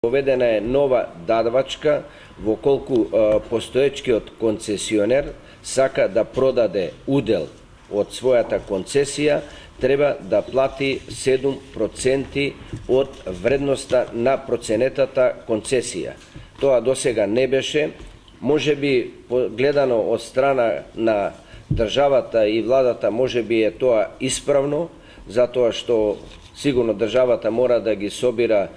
Поведена е нова дадвачка во колку постоечкиот концесионер сака да продаде удел од својата концесија, треба да плати 7% од вредноста на проценетата концесија. Тоа досега не беше, можеби гледано од страна на државата и владата, можеби е тоа исправно, затоа што сигурно државата мора да ги собира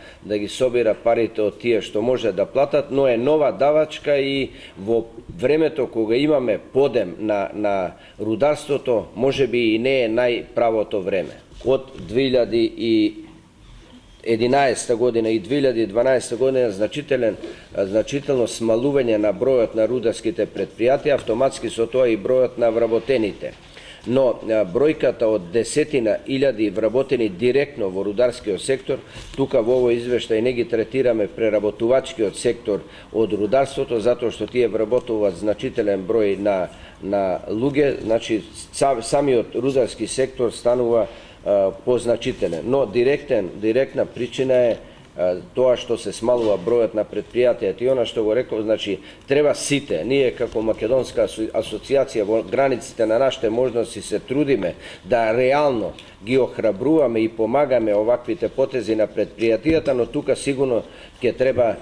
парите од тие што може да платат, но е нова давачка и во времето кога имаме подем на рударството, можеби и не е најправото време. Од 2011 година и 2012 година значително смалување на бројот на рударските предпријатија, автоматски со тоа и бројот на вработените. Но бројката од десетина илјади вработени директно во рударскиот сектор, тука во овој извештај не ги третираме преработувачкиот сектор од рударството, затоа што тие вработуваат значителен број на луѓе, значи самиот рударски сектор станува позначителен. Но директна причина е тоа што се смалува бројот на предпријатијата и она што го реков, значи треба сите, ние како Македонска асоциација во границите на нашите можности се трудиме да реално ги охрабруваме и помагаме оваквите потези на предпријатијата, но тука сигурно ќе треба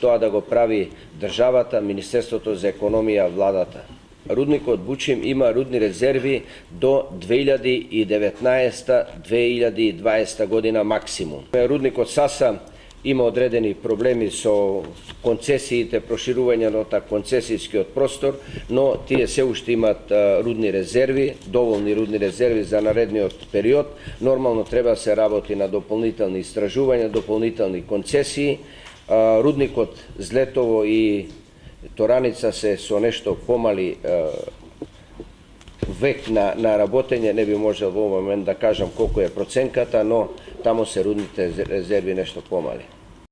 тоа да го прави државата, Министерството за економија, владата. Рудникот Бучим има рудни резерви до 2019-2020 година максимум. Рудникот Саса има одредени проблеми со концесиите, проширувањето на концесискиот простор, но тие се уште имат рудни резерви, доволни рудни резерви за наредниот период. Нормално треба да се работи на дополнителни истражувања, дополнителни концесии. Рудникот Злетово и Тораница се со нешто помали век на работење, не би можел во момент да кажам колку е проценката, но таму се рудните резерви нешто помали.